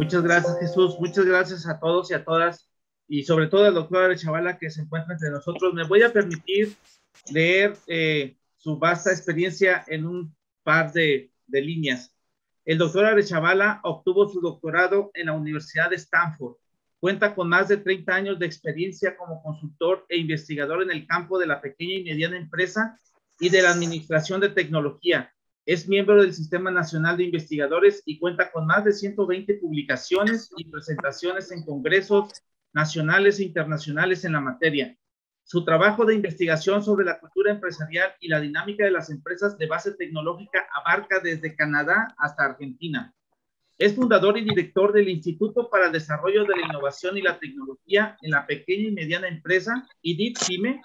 Muchas gracias, Jesús. Muchas gracias a todos y a todas, y sobre todo al doctor Arechavala que se encuentra entre nosotros. Me voy a permitir leer su vasta experiencia en un par de líneas. El doctor Arechavala obtuvo su doctorado en la Universidad de Stanford. Cuenta con más de 30 años de experiencia como consultor e investigador en el campo de la pequeña y mediana empresa y de la administración de tecnología. Es miembro del Sistema Nacional de Investigadores y cuenta con más de 120 publicaciones y presentaciones en congresos nacionales e internacionales en la materia. Su trabajo de investigación sobre la cultura empresarial y la dinámica de las empresas de base tecnológica abarca desde Canadá hasta Argentina. Es fundador y director del Instituto para el Desarrollo de la Innovación y la Tecnología en la Pequeña y Mediana Empresa, IDIT-PYME,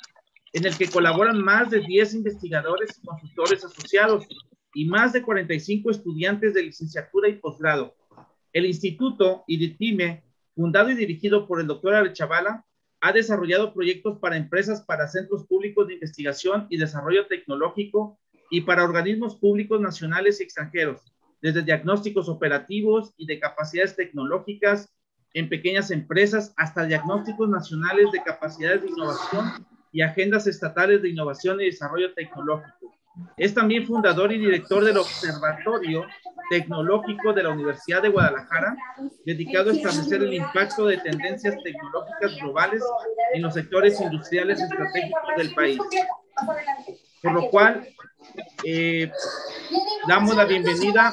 en el que colaboran más de 10 investigadores y consultores asociados y más de 45 estudiantes de licenciatura y posgrado. El Instituto IDIT-PYME, fundado y dirigido por el doctor Arechavala, ha desarrollado proyectos para empresas, para centros públicos de investigación y desarrollo tecnológico y para organismos públicos nacionales y extranjeros, desde diagnósticos operativos y de capacidades tecnológicas en pequeñas empresas hasta diagnósticos nacionales de capacidades de innovación y agendas estatales de innovación y desarrollo tecnológico. Es también fundador y director del Observatorio Tecnológico de la Universidad de Guadalajara, dedicado a establecer el impacto de tendencias tecnológicas globales en los sectores industriales estratégicos del país. Por lo cual, damos la bienvenida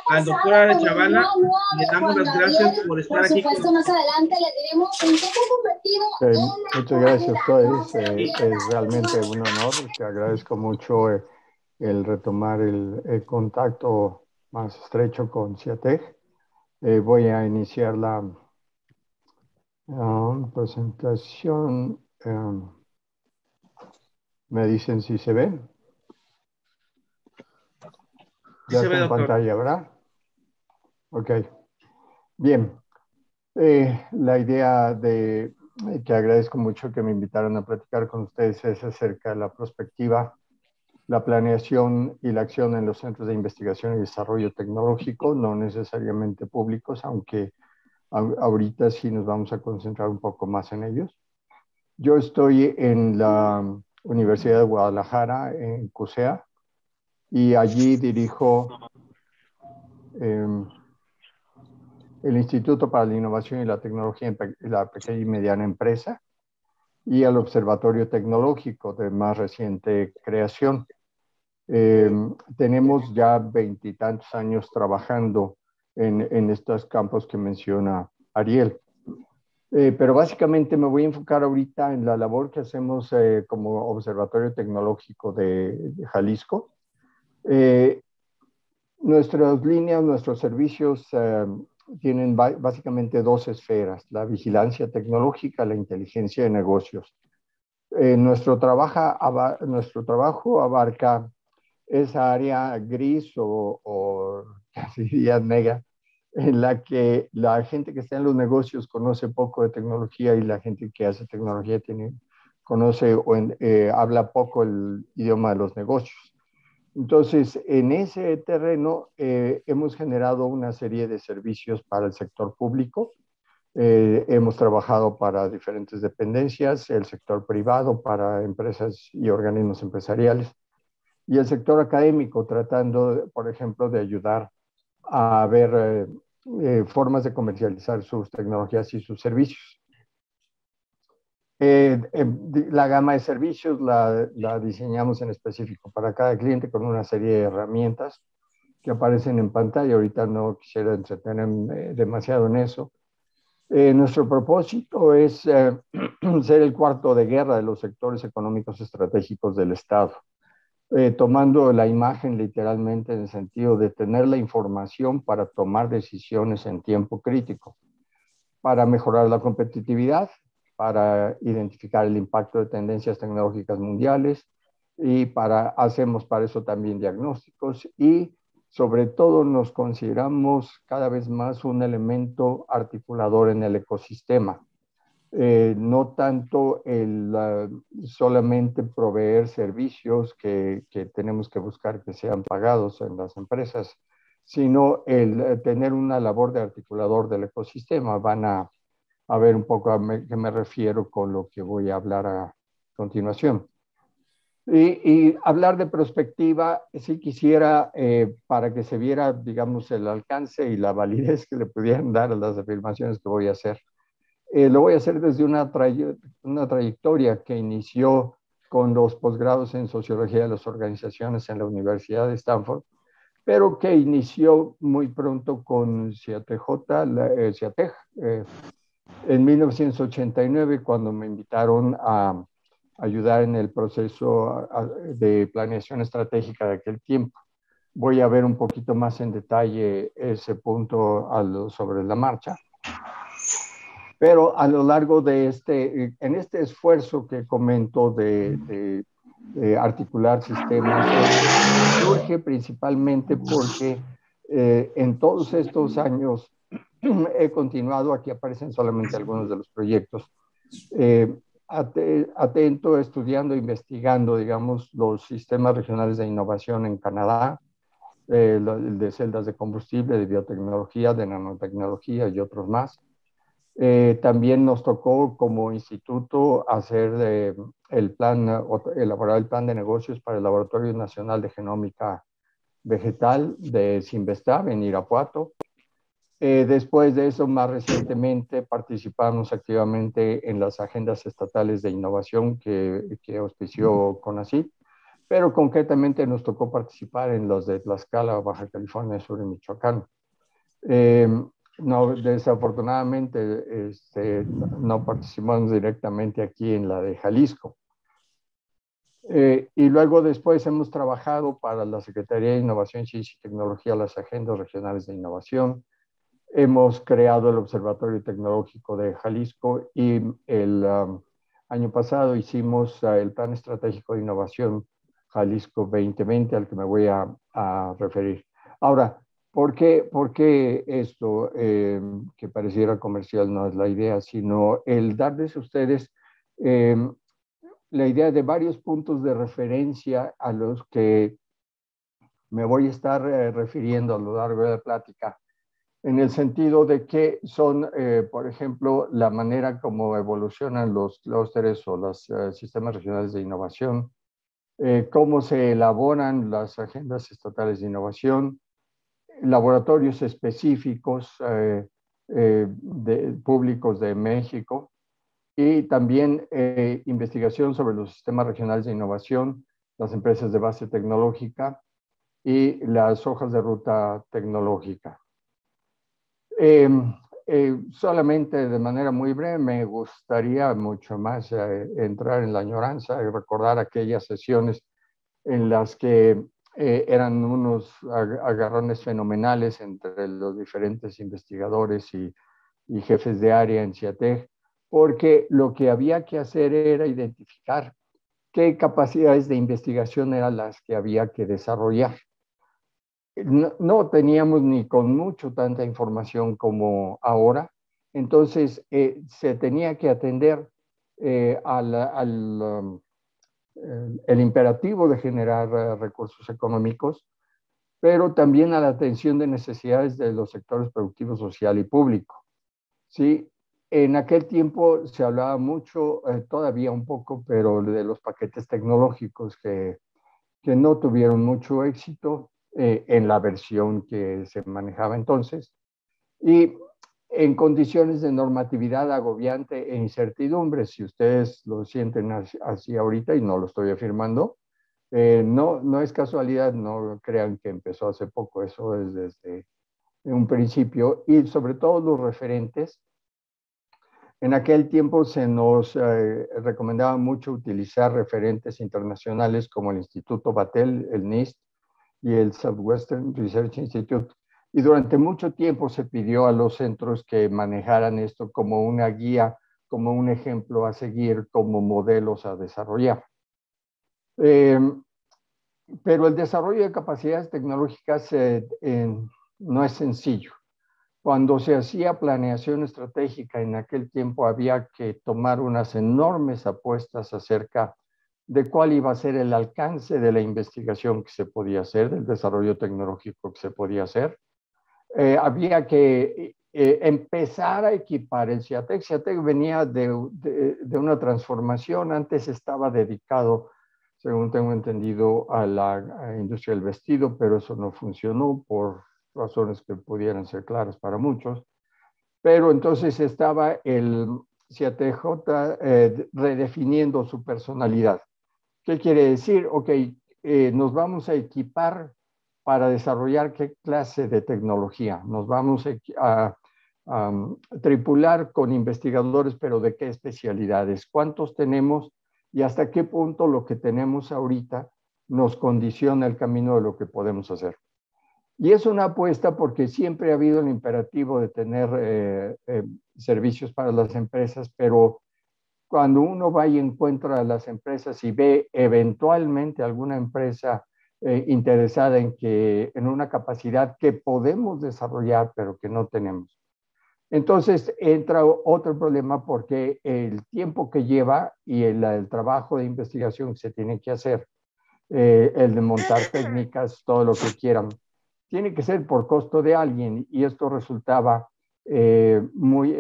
al doctor Arechavala y le damos las gracias por estar aquí. Por supuesto, más adelante le diremos en qué se ha convertido. Muchas gracias, Toris. Es realmente un honor. Te agradezco mucho el retomar el contacto más estrecho con CIATEC. Voy a iniciar la presentación. Me dicen si se ve. Ya está en pantalla, ¿verdad? Ok. Bien. La idea de que agradezco mucho que me invitaron a platicar con ustedes es acerca de la perspectiva, la planeación y la acción en los centros de investigación y desarrollo tecnológico, no necesariamente públicos, aunque ahorita sí nos vamos a concentrar un poco más en ellos. Yo estoy en la Universidad de Guadalajara, en CUSEA, y allí dirijo el Instituto para la Innovación y la Tecnología en la Pequeña y Mediana Empresa y el Observatorio Tecnológico de más reciente creación. Tenemos ya 20 y tantos años trabajando en estos campos que menciona Ariel. Pero básicamente me voy a enfocar ahorita en la labor que hacemos como Observatorio Tecnológico de Jalisco. Nuestras líneas, nuestros servicios tienen básicamente dos esferas: la vigilancia tecnológica, la inteligencia de negocios. Nuestro trabajo abarca esa área gris o casi diría negra, en la que la gente que está en los negocios conoce poco de tecnología y la gente que hace tecnología conoce o habla poco el idioma de los negocios. Entonces, en ese terreno hemos generado una serie de servicios para el sector público. Hemos trabajado para diferentes dependencias, el sector privado, para empresas y organismos empresariales, y el sector académico, tratando, por ejemplo, de ayudar a ver formas de comercializar sus tecnologías y sus servicios. La gama de servicios la diseñamos en específico para cada cliente con una serie de herramientas que aparecen en pantalla. Ahorita no quisiera entretenerme demasiado en eso. Nuestro propósito es ser el cuarto de guerra de los sectores económicos estratégicos del Estado, tomando la imagen literalmente en el sentido de tener la información para tomar decisiones en tiempo crítico, para mejorar la competitividad, para identificar el impacto de tendencias tecnológicas mundiales y hacemos para eso también diagnósticos y sobre todo nos consideramos cada vez más un elemento articulador en el ecosistema. No tanto solamente proveer servicios que tenemos que buscar que sean pagados en las empresas, sino el tener una labor de articulador del ecosistema. Van a ver un poco a qué me refiero con lo que voy a hablar a continuación. Y hablar de perspectiva, sí quisiera, para que se viera, digamos, el alcance y la validez que le pudieran dar a las afirmaciones que voy a hacer. Lo voy a hacer desde una trayectoria que inició con los posgrados en Sociología de las Organizaciones en la Universidad de Stanford, pero que inició muy pronto con CIATEG, en 1989, cuando me invitaron a ayudar en el proceso de planeación estratégica de aquel tiempo. Voy a ver un poquito más en detalle ese punto sobre la marcha. Pero a lo largo de en este esfuerzo que comento de articular sistemas, surge principalmente porque en todos estos años he continuado, aquí aparecen solamente algunos de los proyectos, atento, estudiando, investigando, digamos, los sistemas regionales de innovación en Canadá, el de celdas de combustible, de biotecnología, de nanotecnología y otros más. También nos tocó como instituto hacer elaborar el plan de negocios para el Laboratorio Nacional de Genómica Vegetal de Cinvestav en Irapuato. Después de eso, más recientemente, participamos activamente en las agendas estatales de innovación que auspició CONACYT, pero concretamente nos tocó participar en los de Tlaxcala, Baja California Sur y Michoacán. No, desafortunadamente no participamos directamente aquí en la de Jalisco. Y luego después hemos trabajado para la Secretaría de Innovación, Ciencia y Tecnología, las agendas regionales de innovación. Hemos creado el Observatorio Tecnológico de Jalisco y el año pasado hicimos el Plan Estratégico de Innovación Jalisco 2020, al que me voy a referir. Ahora, ¿por qué esto, que pareciera comercial, no es la idea, sino el darles a ustedes la idea de varios puntos de referencia a los que me voy a estar refiriendo a lo largo de la plática, en el sentido de que son, por ejemplo, la manera como evolucionan los clústeres o los sistemas regionales de innovación, cómo se elaboran las agendas estatales de innovación, laboratorios específicos públicos de México y también investigación sobre los sistemas regionales de innovación, las empresas de base tecnológica y las hojas de ruta tecnológica. Solamente de manera muy breve me gustaría mucho más entrar en la añoranza y recordar aquellas sesiones en las que eran unos agarrones fenomenales entre los diferentes investigadores y jefes de área en CIATEG, porque lo que había que hacer era identificar qué capacidades de investigación eran las que había que desarrollar. No teníamos ni con mucho tanta información como ahora, entonces se tenía que atender el imperativo de generar recursos económicos, pero también a la atención de necesidades de los sectores productivos, social y público. ¿Sí? En aquel tiempo se hablaba mucho, todavía un poco, pero de los paquetes tecnológicos que no tuvieron mucho éxito en la versión que se manejaba entonces. Y en condiciones de normatividad agobiante e incertidumbre, si ustedes lo sienten así ahorita, y no lo estoy afirmando, no es casualidad, no crean que empezó hace poco, eso es desde un principio, y sobre todo los referentes. En aquel tiempo se nos recomendaba mucho utilizar referentes internacionales como el Instituto Battelle, el NIST y el Southwestern Research Institute. Y durante mucho tiempo se pidió a los centros que manejaran esto como una guía, como un ejemplo a seguir, como modelos a desarrollar. Pero el desarrollo de capacidades tecnológicas no es sencillo. Cuando se hacía planeación estratégica en aquel tiempo había que tomar unas enormes apuestas acerca de cuál iba a ser el alcance de la investigación que se podía hacer, del desarrollo tecnológico que se podía hacer. Había que empezar a equipar el CIATEC. CIATEC venía de una transformación. Antes estaba dedicado, según tengo entendido, a la industria del vestido, pero eso no funcionó por razones que pudieran ser claras para muchos. Pero entonces estaba el CIATJ redefiniendo su personalidad. ¿Qué quiere decir? Ok, nos vamos a equipar para desarrollar qué clase de tecnología. Nos vamos a tripular con investigadores, pero ¿de qué especialidades? ¿Cuántos tenemos? Y hasta qué punto lo que tenemos ahorita nos condiciona el camino de lo que podemos hacer. Y es una apuesta porque siempre ha habido el imperativo de tener servicios para las empresas, pero cuando uno va y encuentra a las empresas y ve eventualmente alguna empresa interesada en una capacidad que podemos desarrollar, pero que no tenemos. Entonces entra otro problema porque el tiempo que lleva y el trabajo de investigación que se tiene que hacer, el de montar técnicas, todo lo que quieran, tiene que ser por costo de alguien y esto resultaba muy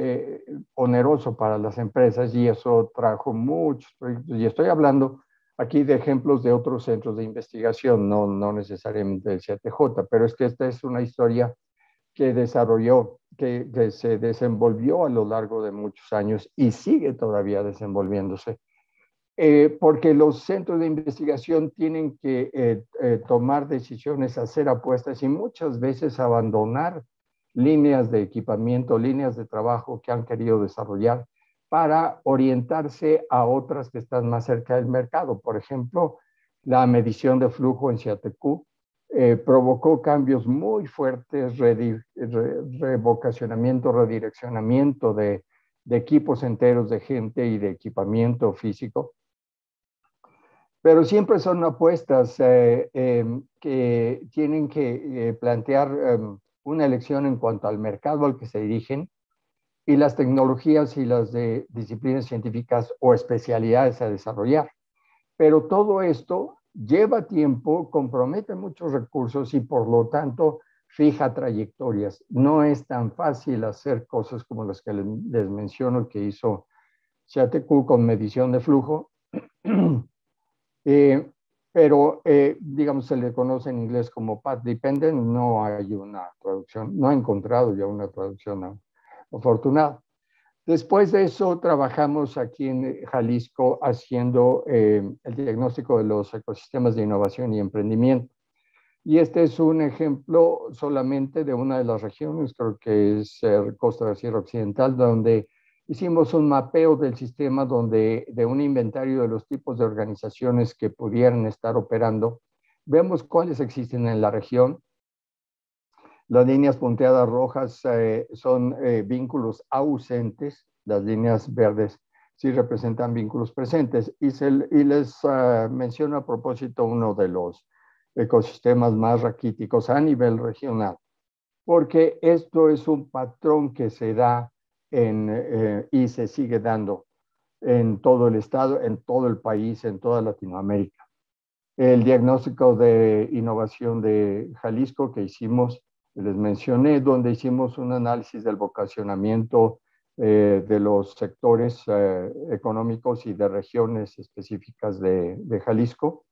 oneroso para las empresas y eso trajo muchos proyectos. Y estoy hablando aquí de ejemplos de otros centros de investigación, no necesariamente del CIATJ, pero es que esta es una historia que desarrolló, que se desenvolvió a lo largo de muchos años y sigue todavía desenvolviéndose. Porque los centros de investigación tienen que tomar decisiones, hacer apuestas y muchas veces abandonar líneas de equipamiento, líneas de trabajo que han querido desarrollar para orientarse a otras que están más cerca del mercado. Por ejemplo, la medición de flujo en CIATEC provocó cambios muy fuertes, revocacionamiento, redireccionamiento de equipos enteros de gente y de equipamiento físico. Pero siempre son apuestas que tienen que plantear una elección en cuanto al mercado al que se dirigen y las tecnologías y las de disciplinas científicas o especialidades a desarrollar. Pero todo esto lleva tiempo, compromete muchos recursos y por lo tanto fija trayectorias. No es tan fácil hacer cosas como las que les menciono que hizo CIATEC con medición de flujo. Pero, digamos, se le conoce en inglés como path dependent, no hay una traducción, no he encontrado ya una traducción afortunada. Después de eso, trabajamos aquí en Jalisco haciendo el diagnóstico de los ecosistemas de innovación y emprendimiento. Y este es un ejemplo solamente de una de las regiones, creo que es Costa de la Sierra Occidental, donde hicimos un mapeo del sistema de un inventario de los tipos de organizaciones que pudieran estar operando. Vemos cuáles existen en la región. Las líneas punteadas rojas son vínculos ausentes, las líneas verdes sí representan vínculos presentes. Y les menciono a propósito uno de los ecosistemas más raquíticos a nivel regional, porque esto es un patrón que se da y se sigue dando en todo el estado, en todo el país, en toda Latinoamérica. El diagnóstico de innovación de Jalisco que hicimos, les mencioné, donde hicimos un análisis del vocacionamiento de los sectores económicos y de regiones específicas de Jalisco.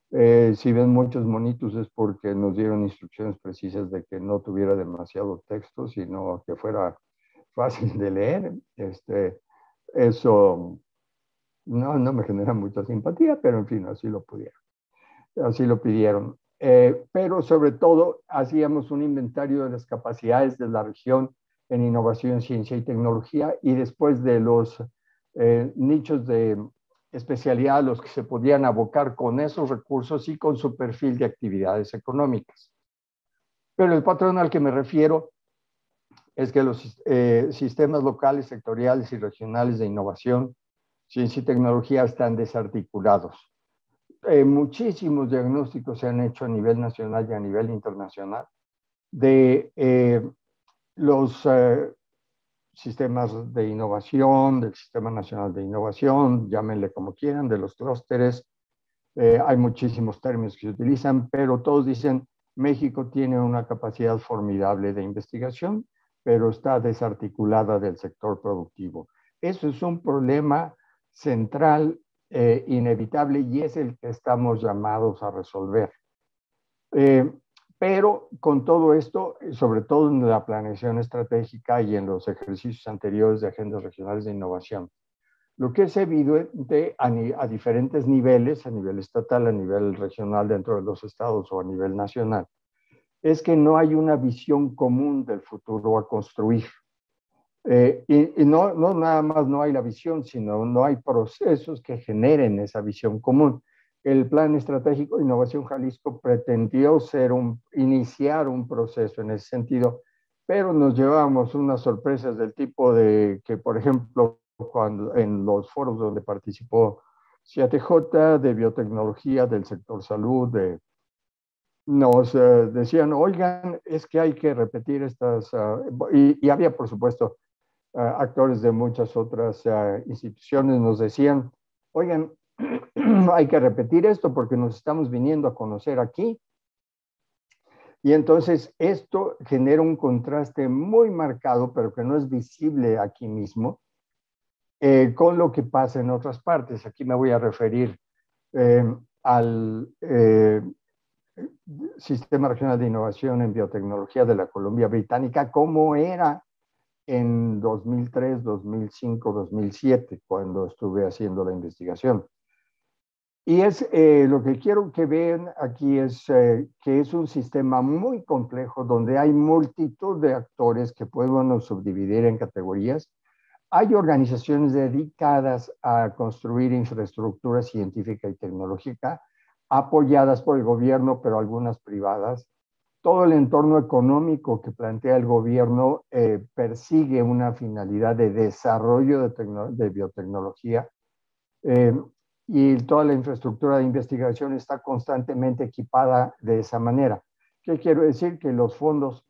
Si ven muchos monitos es porque nos dieron instrucciones precisas de que no tuviera demasiado texto, sino que fuera fácil de leer. Eso no me genera mucha simpatía, pero en fin, así lo pidieron. Pero sobre todo hacíamos un inventario de las capacidades de la región en innovación, ciencia y tecnología y después de los nichos de especialidad a los que se podían abocar con esos recursos y con su perfil de actividades económicas. Pero el patrón al que me refiero es que los sistemas locales, sectoriales y regionales de innovación, ciencia y tecnología están desarticulados. Muchísimos diagnósticos se han hecho a nivel nacional y a nivel internacional de los sistemas de innovación, del Sistema Nacional de Innovación, llámenle como quieran, de los clústeres, Hay muchísimos términos que se utilizan, pero todos dicen México tiene una capacidad formidable de investigación, pero está desarticulada del sector productivo. Eso es un problema central, inevitable, y es el que estamos llamados a resolver. Pero con todo esto, sobre todo en la planeación estratégica y en los ejercicios anteriores de agendas regionales de innovación, lo que es evidente a diferentes niveles, a nivel estatal, a nivel regional dentro de los estados o a nivel nacional, es que no hay una visión común del futuro a construir. Y no nada más no hay la visión, sino no hay procesos que generen esa visión común. El Plan Estratégico de Innovación Jalisco pretendió iniciar un proceso en ese sentido, pero nos llevamos unas sorpresas del tipo de que, por ejemplo, cuando en los foros donde participó CIATJ, de biotecnología, del sector salud, nos decían, oigan, es que hay que repetir estas, y había, por supuesto, actores de muchas otras instituciones nos decían, oigan, hay que repetir esto porque nos estamos viniendo a conocer aquí. Y entonces esto genera un contraste muy marcado, pero que no es visible aquí mismo, con lo que pasa en otras partes. Aquí me voy a referir al Sistema Regional de Innovación en Biotecnología de la Columbia Británica, como era en 2003, 2005, 2007, cuando estuve haciendo la investigación. Y lo que quiero que vean aquí es que es un sistema muy complejo donde hay multitud de actores que podemos subdividir en categorías. Hay organizaciones dedicadas a construir infraestructura científica y tecnológica, apoyadas por el gobierno, pero algunas privadas. Todo el entorno económico que plantea el gobierno persigue una finalidad de desarrollo de biotecnología, y toda la infraestructura de investigación está constantemente equipada de esa manera. ¿Qué quiero decir? Que los fondos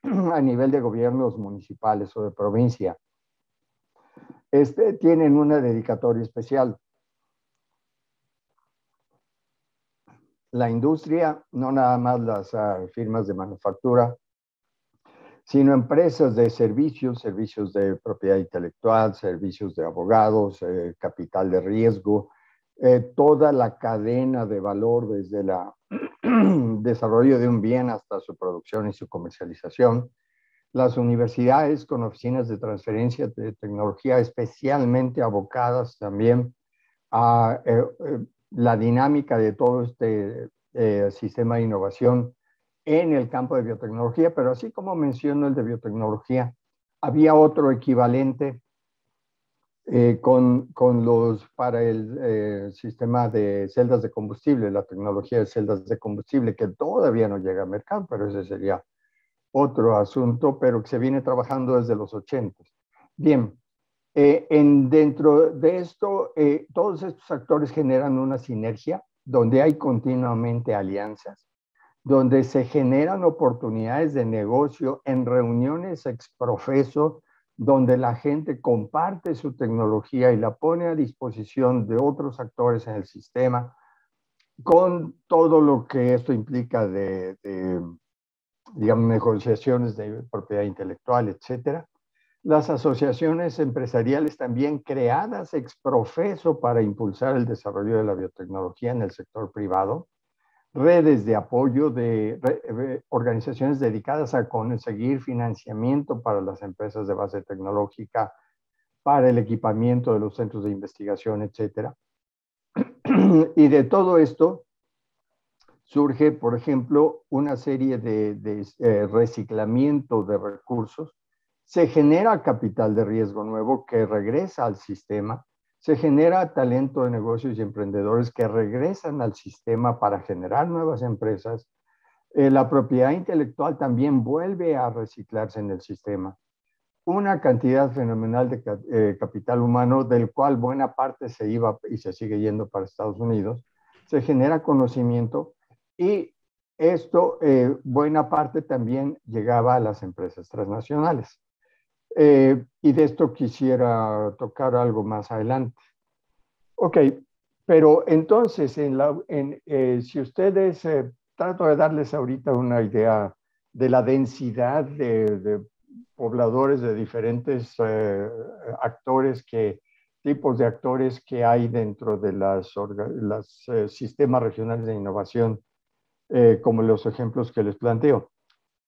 a nivel de gobiernos municipales o de provincia tienen una dedicatoria especial. La industria, no nada más las firmas de manufactura, sino empresas de servicios, servicios de propiedad intelectual, servicios de abogados, capital de riesgo, toda la cadena de valor desde el desarrollo de un bien hasta su producción y su comercialización. Las universidades con oficinas de transferencia de tecnología especialmente abocadas también a la dinámica de todo este sistema de innovación en el campo de biotecnología, pero así como menciono el de biotecnología, había otro equivalente para el sistema de celdas de combustible, la tecnología de celdas de combustible, que todavía no llega al mercado, pero ese sería otro asunto, pero que se viene trabajando desde los 80. Bien, dentro de esto, todos estos actores generan una sinergia donde hay continuamente alianzas, donde se generan oportunidades de negocio en reuniones exprofeso, donde la gente comparte su tecnología y la pone a disposición de otros actores en el sistema, con todo lo que esto implica digamos, negociaciones de propiedad intelectual, etcétera. Las asociaciones empresariales también creadas exprofeso para impulsar el desarrollo de la biotecnología en el sector privado, redes de apoyo de organizaciones dedicadas a conseguir financiamiento para las empresas de base tecnológica, para el equipamiento de los centros de investigación, etcétera. Y de todo esto surge, por ejemplo, una serie de reciclamiento de recursos. Se genera capital de riesgo nuevo que regresa al sistema. Se genera talento de negocios y emprendedores que regresan al sistema para generar nuevas empresas. La propiedad intelectual también vuelve a reciclarse en el sistema. Una cantidad fenomenal de capital humano, del cual buena parte se iba y se sigue yendo para Estados Unidos. Se genera conocimiento y esto, buena parte también llegaba a las empresas transnacionales. Y de esto quisiera tocar algo más adelante. Ok, Pero entonces, si ustedes, trato de darles ahorita una idea de la densidad de pobladores, de diferentes actores, tipos de actores que hay dentro de los sistemas regionales de innovación, como los ejemplos que les planteo.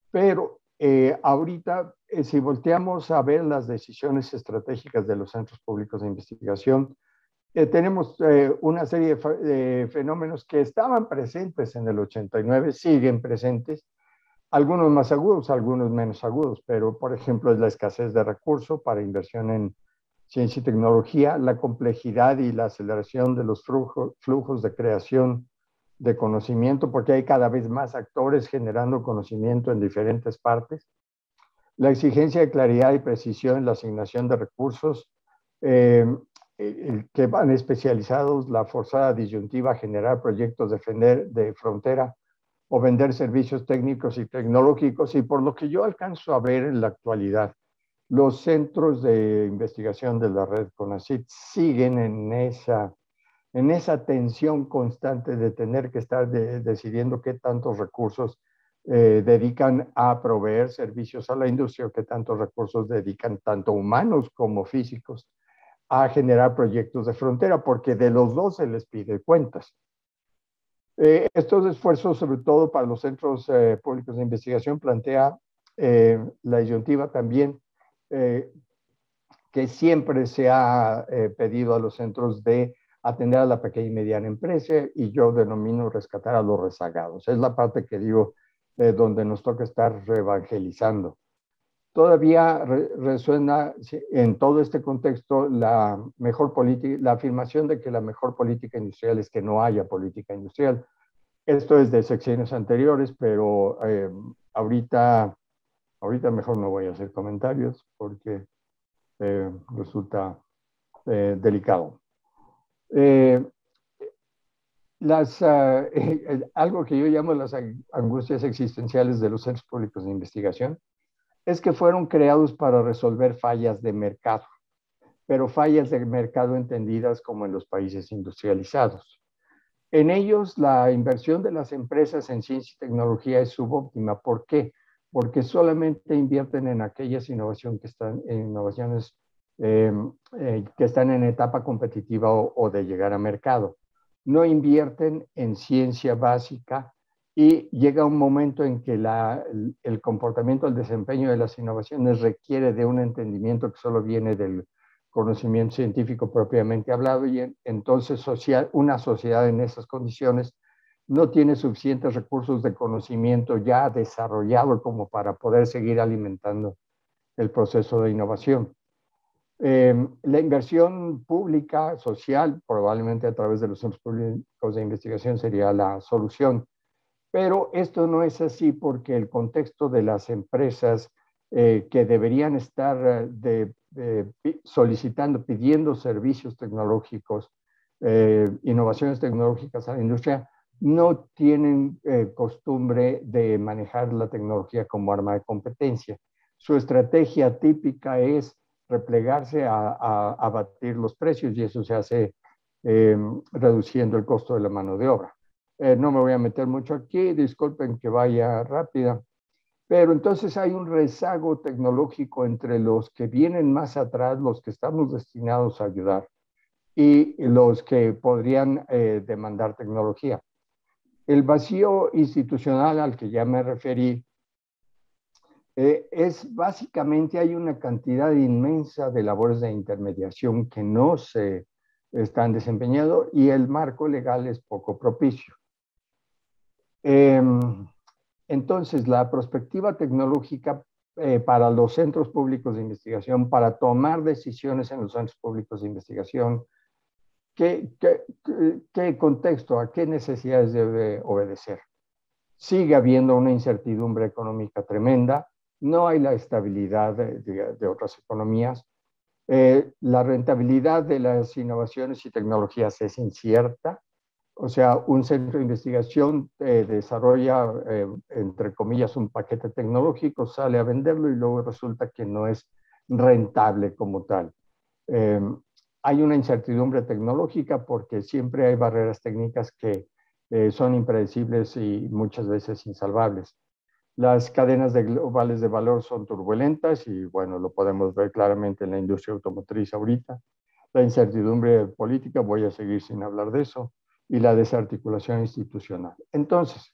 Pero ahorita, si volteamos a ver las decisiones estratégicas de los centros públicos de investigación, tenemos una serie de fenómenos que estaban presentes en el 89, siguen presentes, algunos más agudos, algunos menos agudos, pero por ejemplo es la escasez de recursos para inversión en ciencia y tecnología, la complejidad y la aceleración de los flujos de creación de conocimiento, porque hay cada vez más actores generando conocimiento en diferentes partes, la exigencia de claridad y precisión en la asignación de recursos, que van especializados, la forzada disyuntiva a generar proyectos de frontera o vender servicios técnicos y tecnológicos, y por lo que yo alcanzo a ver en la actualidad, los centros de investigación de la red CONACYT siguen en esa tensión constante de tener que estar decidiendo qué tantos recursos dedican a proveer servicios a la industria, qué tantos recursos dedican, tanto humanos como físicos, a generar proyectos de frontera, porque de los dos se les pide cuentas. Estos esfuerzos, sobre todo para los centros públicos de investigación, plantea la disyuntiva también que siempre se ha pedido a los centros de atender a la pequeña y mediana empresa, y yo denomino rescatar a los rezagados. Es la parte que digo donde nos toca estar evangelizando. Todavía resuena en todo este contexto la afirmación de que la mejor política industrial es que no haya política industrial. Esto es de sexenios anteriores, pero ahorita mejor no voy a hacer comentarios porque resulta delicado. Algo que yo llamo las angustias existenciales de los centros públicos de investigación es que fueron creados para resolver fallas de mercado, pero fallas de mercado entendidas como en los países industrializados. En ellos, la inversión de las empresas en ciencia y tecnología es subóptima. ¿Por qué? Porque solamente invierten en aquellas innovaciones que están en etapa competitiva o de llegar a mercado. No invierten en ciencia básica, y llega un momento en que el comportamiento, el desempeño de las innovaciones requiere de un entendimiento que solo viene del conocimiento científico propiamente hablado, y entonces una sociedad en esas condiciones no tiene suficientes recursos de conocimiento ya desarrollado como para poder seguir alimentando el proceso de innovación. La inversión pública, social, probablemente a través de los centros públicos de investigación sería la solución. Pero esto no es así, porque el contexto de las empresas que deberían estar solicitando, pidiendo servicios tecnológicos, innovaciones tecnológicas a la industria, no tienen costumbre de manejar la tecnología como arma de competencia. Su estrategia típica es replegarse a abatir los precios, y eso se hace reduciendo el costo de la mano de obra. No me voy a meter mucho aquí, disculpen que vaya rápida, pero entonces hay un rezago tecnológico entre los que vienen más atrás, los que estamos destinados a ayudar, y los que podrían demandar tecnología. El vacío institucional al que ya me referí es básicamente, hay una cantidad inmensa de labores de intermediación que no se están desempeñando, y el marco legal es poco propicio. Entonces, la perspectiva tecnológica para los centros públicos de investigación, para tomar decisiones en los centros públicos de investigación, ¿qué contexto, a qué necesidades debe obedecer? Sigue habiendo una incertidumbre económica tremenda, no hay la estabilidad de otras economías, la rentabilidad de las innovaciones y tecnologías es incierta. O sea, un centro de investigación desarrolla, entre comillas, un paquete tecnológico, sale a venderlo y luego resulta que no es rentable como tal. hay una incertidumbre tecnológica porque siempre hay barreras técnicas que son impredecibles y muchas veces insalvables. Las cadenas globales de valor son turbulentas y bueno, lo podemos ver claramente en la industria automotriz ahorita. La incertidumbre política, voy a seguir sin hablar de eso, y la desarticulación institucional. Entonces,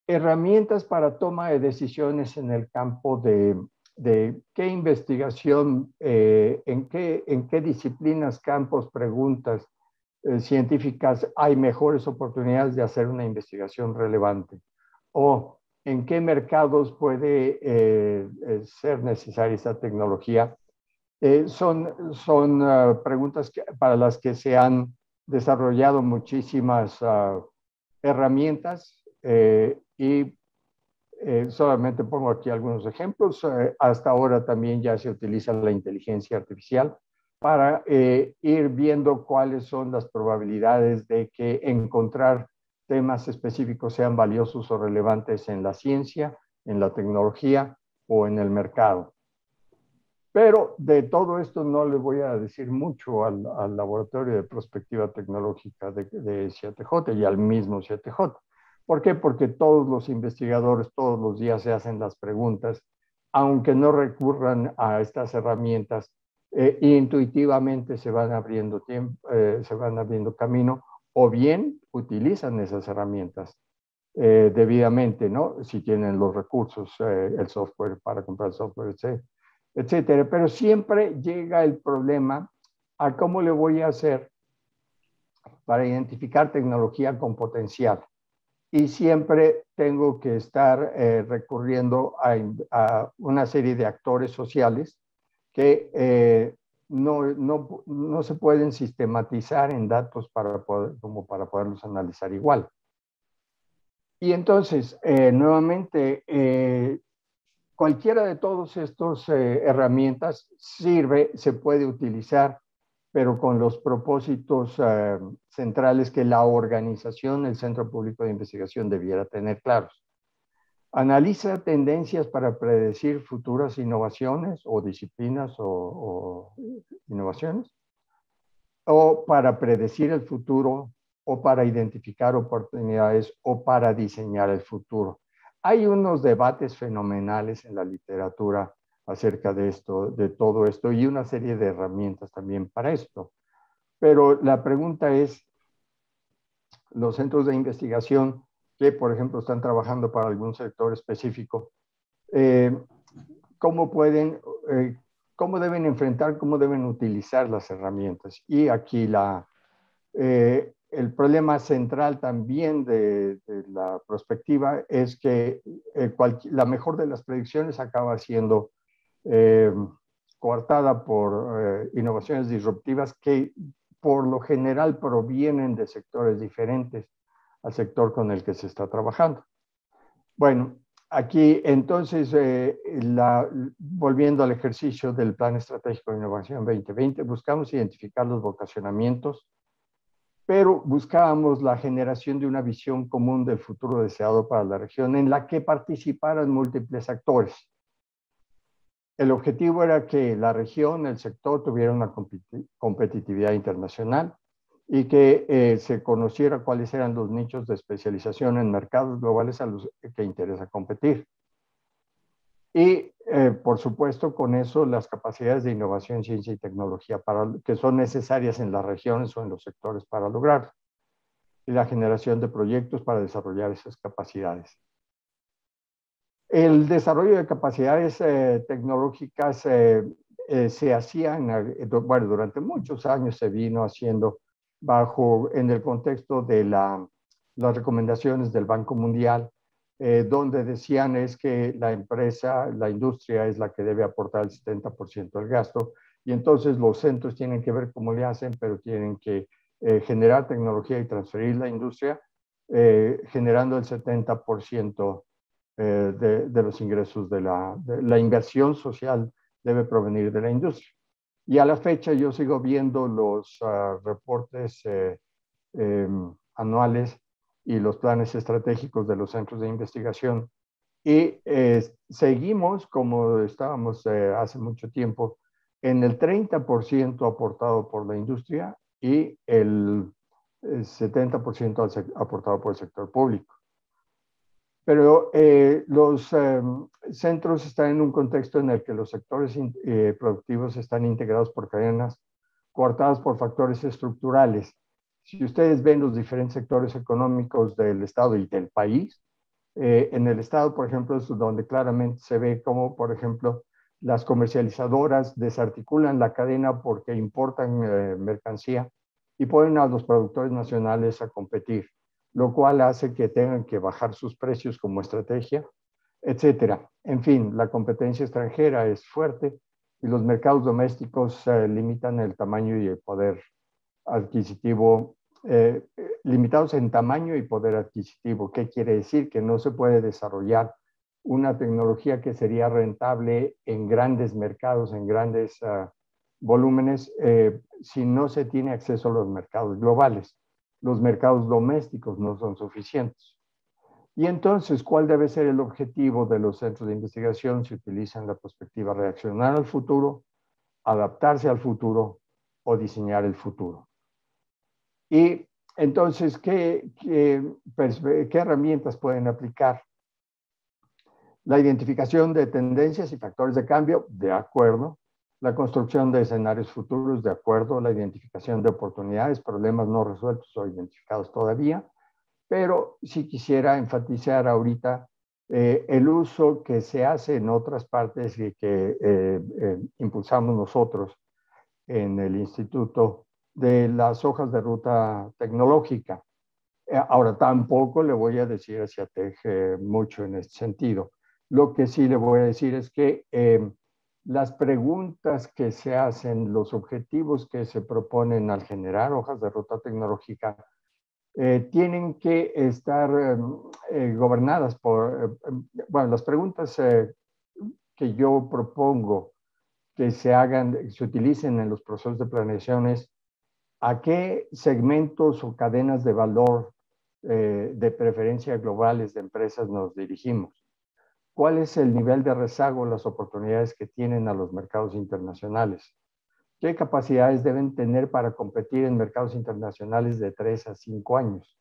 herramientas para toma de decisiones en el campo de qué investigación, en qué disciplinas, campos, preguntas científicas hay mejores oportunidades de hacer una investigación relevante, o en qué mercados puede ser necesaria esta tecnología. Son preguntas para las que se han desarrollado muchísimas herramientas y solamente pongo aquí algunos ejemplos. Hasta ahora también ya se utiliza la inteligencia artificial para ir viendo cuáles son las probabilidades de que encontrar temas específicos sean valiosos o relevantes en la ciencia, en la tecnología o en el mercado. Pero de todo esto no le voy a decir mucho al laboratorio de prospectiva tecnológica de CIATJ y al mismo CIATJ. ¿Por qué? Porque todos los investigadores todos los días se hacen las preguntas, aunque no recurran a estas herramientas, intuitivamente se van abriendo camino, o bien utilizan esas herramientas debidamente, ¿no? Si tienen los recursos, el software para comprar el software, etcétera. Pero siempre llega el problema a cómo le voy a hacer para identificar tecnología con potencial. Y siempre tengo que estar recurriendo a una serie de actores sociales que no se pueden sistematizar en datos como para poderlos analizar igual. Y entonces, nuevamente, cualquiera de todas estas herramientas se puede utilizar, pero con los propósitos centrales que la organización, el Centro Público de Investigación, debiera tener claros. Analiza tendencias para predecir futuras innovaciones o disciplinas o innovaciones, o para predecir el futuro, o para identificar oportunidades, o para diseñar el futuro. Hay unos debates fenomenales en la literatura acerca de esto, de todo esto, y una serie de herramientas también para esto. Pero la pregunta es, los centros de investigación que, por ejemplo, están trabajando para algún sector específico, ¿cómo deben enfrentar, cómo deben utilizar las herramientas? Y aquí el problema central también de la prospectiva es que la mejor de las predicciones acaba siendo coartada por innovaciones disruptivas que por lo general provienen de sectores diferentes al sector con el que se está trabajando. Bueno, aquí entonces, volviendo al ejercicio del Plan Estratégico de Innovación 2020, buscamos identificar los vocacionamientos, pero buscábamos la generación de una visión común del futuro deseado para la región en la que participaran múltiples actores. El objetivo era que la región, el sector, tuviera una competitividad internacional y que se conociera cuáles eran los nichos de especialización en mercados globales a los que interesa competir. Y, por supuesto, con eso las capacidades de innovación, ciencia y tecnología que son necesarias en las regiones o en los sectores para lograrlo. Y la generación de proyectos para desarrollar esas capacidades. El desarrollo de capacidades tecnológicas se hacía, bueno, durante muchos años se vino haciendo en el contexto de las recomendaciones del Banco Mundial, donde decían es que la industria es la que debe aportar el 70% del gasto, y entonces los centros tienen que ver cómo le hacen, pero tienen que generar tecnología y transferir la industria, generando el 70% de los ingresos de la inversión social debe provenir de la industria. Y a la fecha yo sigo viendo los reportes anuales y los planes estratégicos de los centros de investigación y seguimos como estábamos hace mucho tiempo en el 30% aportado por la industria y el 70% aportado por el sector público. Pero los centros están en un contexto en el que los sectores productivos están integrados por cadenas coartadas por factores estructurales. Si ustedes ven los diferentes sectores económicos del Estado y del país, en el Estado, por ejemplo, es donde claramente se ve cómo, por ejemplo, las comercializadoras desarticulan la cadena porque importan mercancía y ponen a los productores nacionales a competir, lo cual hace que tengan que bajar sus precios como estrategia, etcétera. En fin, la competencia extranjera es fuerte y los mercados domésticos limitan el tamaño y el poder adquisitivo, limitados en tamaño y poder adquisitivo. ¿Qué quiere decir? Que no se puede desarrollar una tecnología que sería rentable en grandes mercados, en grandes volúmenes, si no se tiene acceso a los mercados globales. Los mercados domésticos no son suficientes. Y entonces, ¿cuál debe ser el objetivo de los centros de investigación? Se utiliza en la perspectiva reaccionar al futuro, adaptarse al futuro o diseñar el futuro. Y entonces, ¿qué herramientas pueden aplicar? La identificación de tendencias y factores de cambio, de acuerdo. La construcción de escenarios futuros, de acuerdo. La identificación de oportunidades, problemas no resueltos o identificados todavía. Pero sí quisiera enfatizar ahorita el uso que se hace en otras partes y que impulsamos nosotros en el instituto de las hojas de ruta tecnológica. Ahora, tampoco le voy a decir a CIATEG mucho en este sentido. Lo que sí le voy a decir es que las preguntas que se hacen, los objetivos que se proponen al generar hojas de ruta tecnológica, tienen que estar gobernadas por, bueno, las preguntas que yo propongo que se hagan, se utilicen en los procesos de planeación es a qué segmentos o cadenas de valor de preferencia globales de empresas nos dirigimos. ¿Cuál es el nivel de rezago, las oportunidades que tienen a los mercados internacionales? ¿Qué capacidades deben tener para competir en mercados internacionales de 3 a 5 años?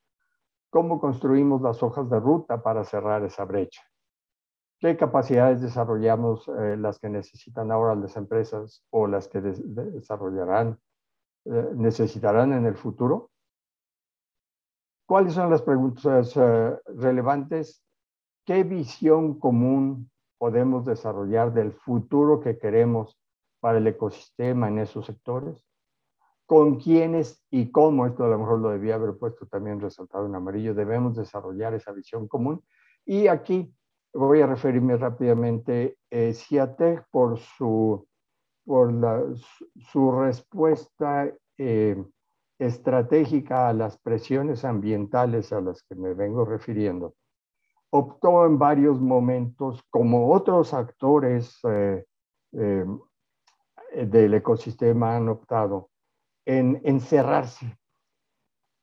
¿Cómo construimos las hojas de ruta para cerrar esa brecha? ¿Qué capacidades desarrollamos las que necesitan ahora las empresas o las que desarrollarán, necesitarán en el futuro? ¿Cuáles son las preguntas relevantes? ¿Qué visión común podemos desarrollar del futuro que queremos para el ecosistema en esos sectores? ¿Con quiénes y cómo? Esto a lo mejor lo debía haber puesto también resaltado en amarillo. Debemos desarrollar esa visión común. Y aquí voy a referirme rápidamente a CIATEG por su respuesta estratégica a las presiones ambientales a las que me vengo refiriendo. Optó en varios momentos, como otros actores del ecosistema han optado, en encerrarse,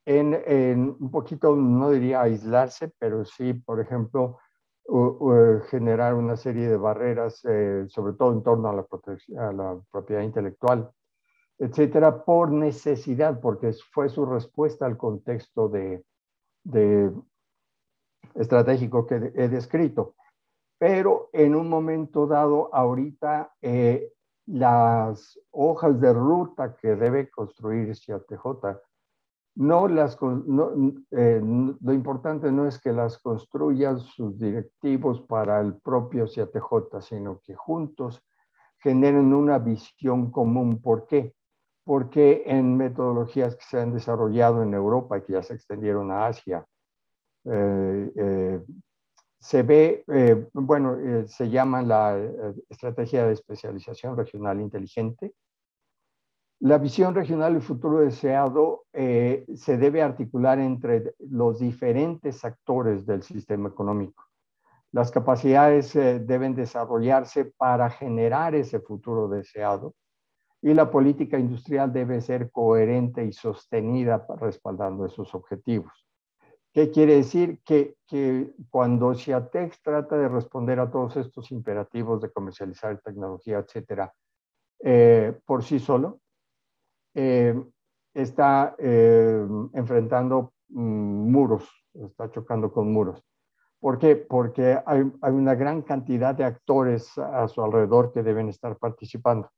en un poquito, no diría aislarse, pero sí, por ejemplo, generar una serie de barreras, sobre todo en torno a la propiedad intelectual, etcétera, por necesidad, porque fue su respuesta al contexto estratégico que he descrito. Pero en un momento dado, ahorita, las hojas de ruta que debe construir CIATJ, lo importante no es que las construyan sus directivos para el propio CIATJ, sino que juntos generen una visión común. ¿Por qué? Porque en metodologías que se han desarrollado en Europa y que ya se extendieron a Asia, se ve, se llama la estrategia de especialización regional inteligente. La visión regional del futuro deseado se debe articular entre los diferentes actores del sistema económico. Las capacidades deben desarrollarse para generar ese futuro deseado y la política industrial debe ser coherente y sostenida respaldando esos objetivos. ¿Qué quiere decir? Que cuando CIATEG trata de responder a todos estos imperativos de comercializar tecnología, etcétera, por sí solo está enfrentando muros, está chocando con muros. ¿Por qué? Porque hay una gran cantidad de actores a su alrededor que deben estar participando.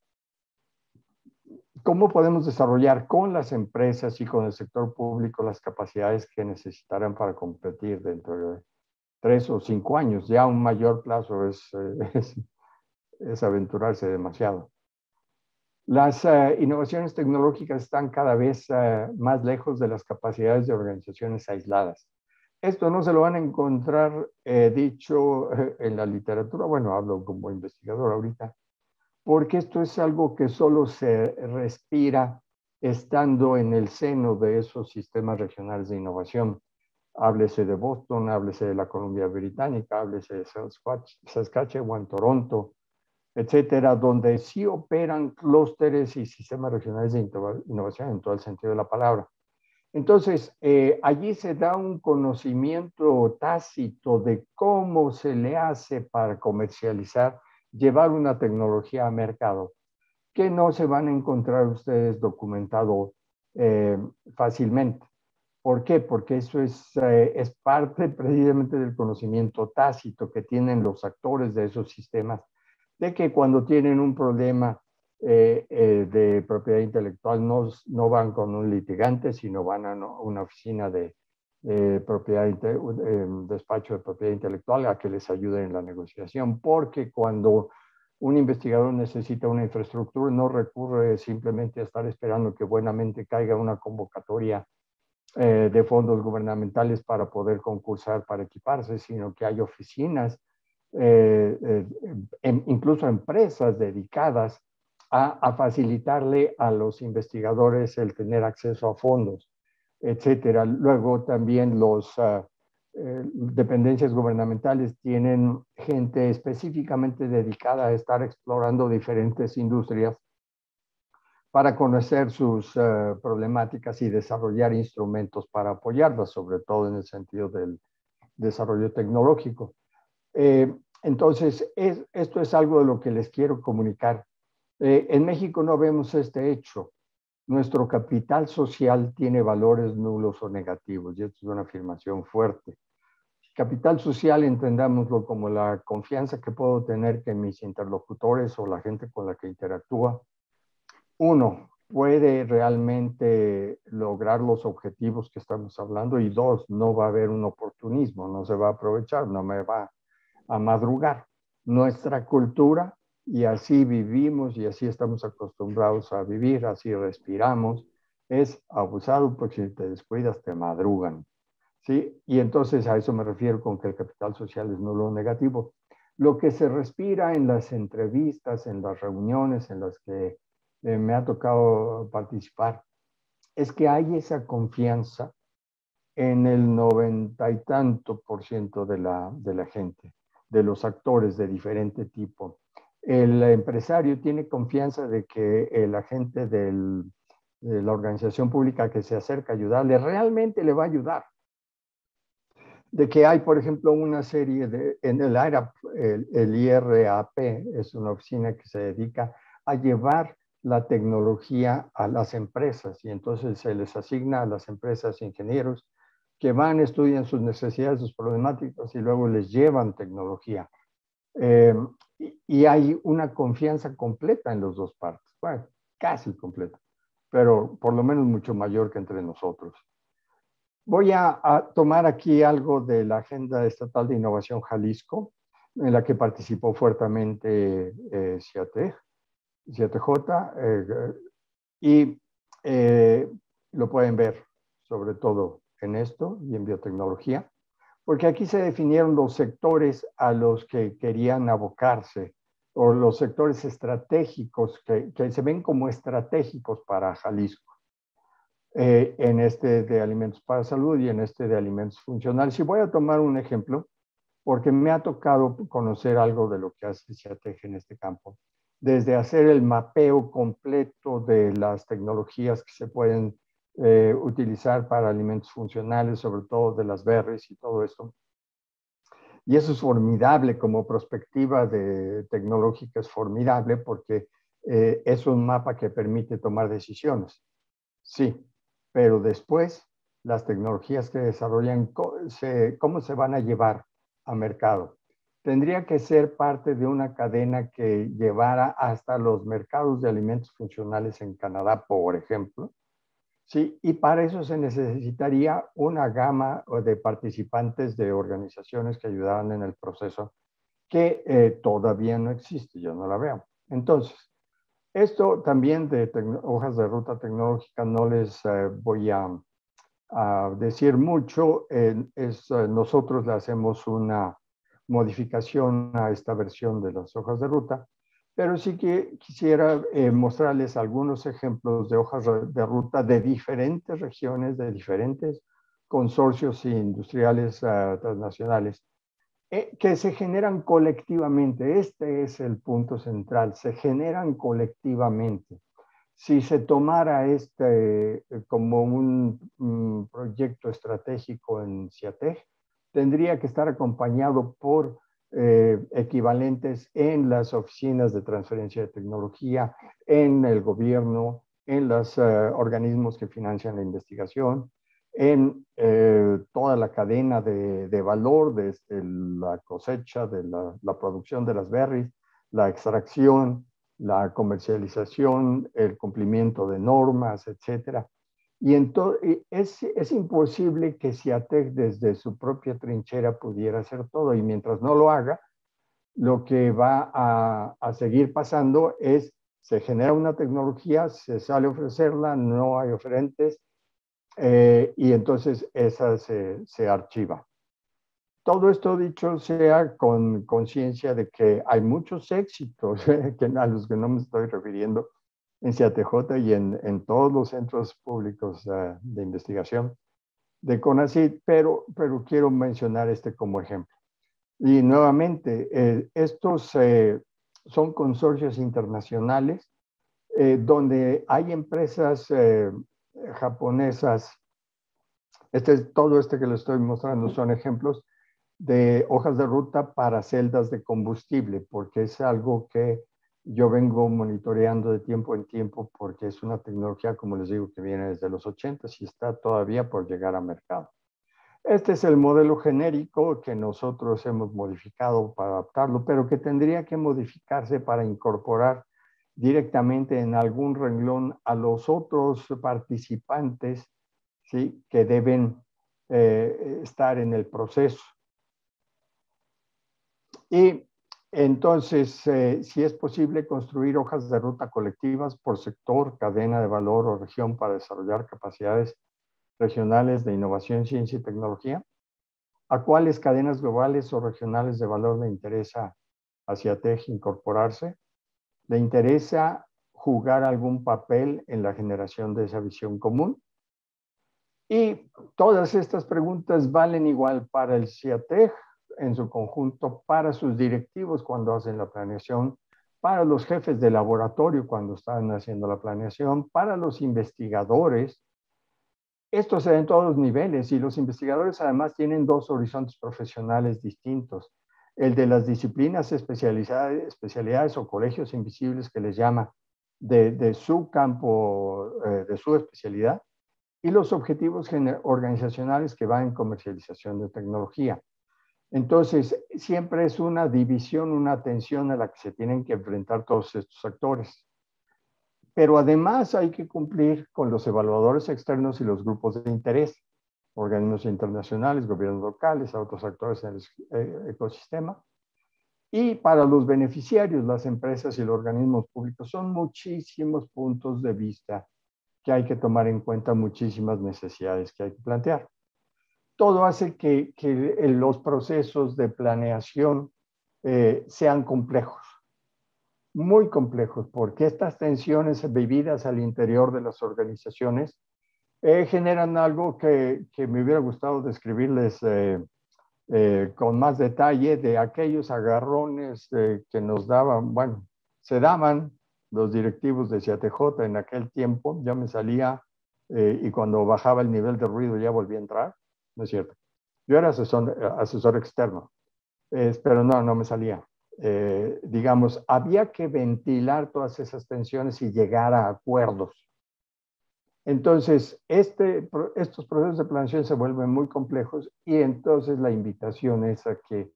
¿Cómo podemos desarrollar con las empresas y con el sector público las capacidades que necesitarán para competir dentro de 3 o 5 años? Ya un mayor plazo es aventurarse demasiado. Las innovaciones tecnológicas están cada vez más lejos de las capacidades de organizaciones aisladas. Esto no se lo van a encontrar dicho en la literatura. Bueno, hablo como investigador ahorita, porque esto es algo que solo se respira estando en el seno de esos sistemas regionales de innovación. Háblese de Boston, háblese de la Columbia Británica, háblese de Saskatchewan, Toronto, etcétera, donde sí operan clústeres y sistemas regionales de innovación en todo el sentido de la palabra. Entonces, allí se da un conocimiento tácito de cómo se le hace para comercializar, llevar una tecnología a mercado, que no se van a encontrar ustedes documentado fácilmente. ¿Por qué? Porque eso es parte precisamente del conocimiento tácito que tienen los actores de esos sistemas, de que cuando tienen un problema de propiedad intelectual no van con un litigante, sino van a una oficina de despacho de propiedad intelectual a que les ayude en la negociación, porque cuando un investigador necesita una infraestructura no recurre simplemente a estar esperando que buenamente caiga una convocatoria de fondos gubernamentales para poder concursar para equiparse, sino que hay oficinas, incluso empresas dedicadas a facilitarle a los investigadores el tener acceso a fondos, etcétera. Luego también los dependencias gubernamentales tienen gente específicamente dedicada a estar explorando diferentes industrias para conocer sus problemáticas y desarrollar instrumentos para apoyarlas, sobre todo en el sentido del desarrollo tecnológico. Entonces, esto es algo de lo que les quiero comunicar. En México no vemos este hecho. Nuestro capital social tiene valores nulos o negativos, y esto es una afirmación fuerte. Capital social, entendámoslo como la confianza que puedo tener que mis interlocutores o la gente con la que interactúa, uno, puede realmente lograr los objetivos que estamos hablando, y dos, no va a haber un oportunismo, no se va a aprovechar, no me va a madrugar. Nuestra cultura, y así vivimos y así estamos acostumbrados a vivir, así respiramos, es abusado porque si te descuidas te madrugan, ¿sí? Y entonces a eso me refiero con que el capital social es nulo o negativo. Lo que se respira en las entrevistas, en las reuniones en las que me ha tocado participar, es que hay esa confianza en el 90 y tanto por ciento de la gente, de los actores de diferente tipo. El empresario tiene confianza de que el agente de la organización pública que se acerca a ayudarle realmente le va a ayudar. De que hay, por ejemplo, una serie en el IRAP, el IRAP es una oficina que se dedica a llevar la tecnología a las empresas, y entonces se les asigna a las empresas ingenieros que van, estudian sus necesidades, sus problemáticas y luego les llevan tecnología. Y hay una confianza completa en las dos partes, bueno, casi completa, pero por lo menos mucho mayor que entre nosotros. Voy a tomar aquí algo de la Agenda Estatal de Innovación Jalisco, en la que participó fuertemente CIATJ, y lo pueden ver sobre todo en esto y en biotecnología, porque aquí se definieron los sectores a los que querían abocarse, o los sectores estratégicos que se ven como estratégicos para Jalisco. En este de alimentos para salud y en este de alimentos funcionales. Y voy a tomar un ejemplo, porque me ha tocado conocer algo de lo que hace CIATEG en este campo. Desde hacer el mapeo completo de las tecnologías que se pueden utilizar para alimentos funcionales, sobre todo de las berries y todo esto. Y eso es formidable, como perspectiva tecnológica es formidable, porque es un mapa que permite tomar decisiones. Sí, pero después las tecnologías que desarrollan, ¿cómo se van a llevar a mercado? Tendría que ser parte de una cadena que llevara hasta los mercados de alimentos funcionales en Canadá, por ejemplo. Sí, y para eso se necesitaría una gama de participantes de organizaciones que ayudaran en el proceso que todavía no existe, yo no la veo. Entonces, esto también de hojas de ruta tecnológica no les voy a decir mucho. Nosotros le hacemos una modificación a esta versión de las hojas de ruta, pero sí que quisiera mostrarles algunos ejemplos de hojas de ruta de diferentes regiones, de diferentes consorcios industriales transnacionales, que se generan colectivamente. Este es el punto central, se generan colectivamente. Si se tomara como un proyecto estratégico en CIATEG, tendría que estar acompañado por equivalentes en las oficinas de transferencia de tecnología, en el gobierno, en los organismos que financian la investigación, en toda la cadena de valor, desde la cosecha, de la producción de las berries, la extracción, la comercialización, el cumplimiento de normas, etcétera. Y es imposible que CIATEG desde su propia trinchera pudiera hacer todo, y mientras no lo haga, lo que va a seguir pasando es, se genera una tecnología, se sale a ofrecerla, no hay oferentes, y entonces esa se archiva. Todo esto dicho sea con conciencia de que hay muchos éxitos a los que no me estoy refiriendo en CIATJ y en todos los centros públicos de investigación de CONACYT, pero quiero mencionar este como ejemplo. Y nuevamente, estos son consorcios internacionales donde hay empresas japonesas. Todo este que les estoy mostrando son ejemplos de hojas de ruta para celdas de combustible, porque es algo que yo vengo monitoreando de tiempo en tiempo, porque es una tecnología, como les digo, que viene desde los 80 y está todavía por llegar a mercado. Este es el modelo genérico que nosotros hemos modificado para adaptarlo, pero que tendría que modificarse para incorporar directamente en algún renglón a los otros participantes, ¿sí?, que deben estar en el proceso. Y entonces, si es posible construir hojas de ruta colectivas por sector, cadena de valor o región para desarrollar capacidades regionales de innovación, ciencia y tecnología, ¿a cuáles cadenas globales o regionales de valor le interesa a CIATEG incorporarse? ¿Le interesa jugar algún papel en la generación de esa visión común? Y todas estas preguntas valen igual para el CIATEG en su conjunto, para sus directivos cuando hacen la planeación, para los jefes de laboratorio cuando están haciendo la planeación, para los investigadores. Esto se da en todos los niveles, y los investigadores además tienen dos horizontes profesionales distintos. El de las disciplinas especialidades o colegios invisibles que les llama de su campo, de su especialidad, y los objetivos organizacionales que van en comercialización de tecnología. Entonces, siempre es una división, una tensión a la que se tienen que enfrentar todos estos actores. Pero además hay que cumplir con los evaluadores externos y los grupos de interés, organismos internacionales, gobiernos locales, otros actores en el ecosistema. Y para los beneficiarios, las empresas y los organismos públicos, son muchísimos puntos de vista que hay que tomar en cuenta, muchísimas necesidades que hay que plantear. Todo hace que los procesos de planeación sean complejos, muy complejos, porque estas tensiones vividas al interior de las organizaciones generan algo que me hubiera gustado describirles con más detalle, de aquellos agarrones que nos daban, bueno, se daban los directivos de CIATJ en aquel tiempo. Yo me salía y cuando bajaba el nivel de ruido ya volvía a entrar. No es cierto. Yo era asesor externo, pero no me salía. digamos, había que ventilar todas esas tensiones y llegar a acuerdos. Entonces, estos procesos de planeación se vuelven muy complejos y entonces la invitación es a que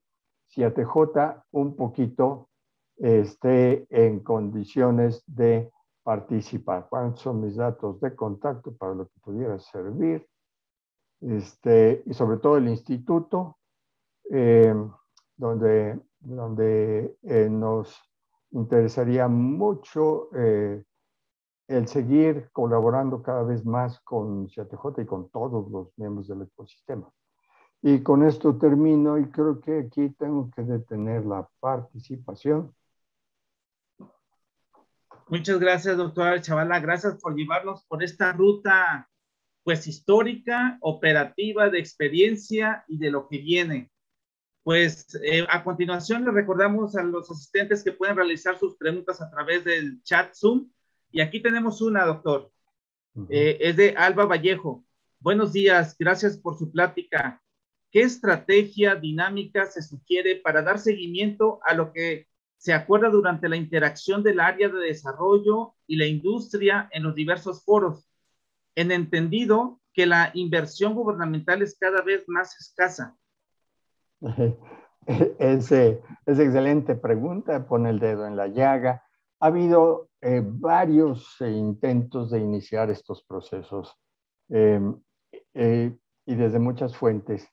CIATJ un poquito esté en condiciones de participar. ¿Cuáles son mis datos de contacto para lo que pudiera servir? Y sobre todo el instituto, donde nos interesaría mucho el seguir colaborando cada vez más con CIATJ y con todos los miembros del ecosistema. Y con esto termino y creo que aquí tengo que detener la participación. Muchas gracias, doctora Chavala. Gracias por llevarnos por esta ruta, pues, histórica, operativa, de experiencia y de lo que viene. Pues a continuación le recordamos a los asistentes que pueden realizar sus preguntas a través del chat Zoom. Y aquí tenemos una, doctor. Es de Alba Vallejo. Buenos días, gracias por su plática. ¿Qué estrategia dinámica se sugiere para dar seguimiento a lo que se acuerda durante la interacción del área de desarrollo y la industria en los diversos foros, en entendido que la inversión gubernamental es cada vez más escasa? Es excelente pregunta, pone el dedo en la llaga. Ha habido varios intentos de iniciar estos procesos y desde muchas fuentes.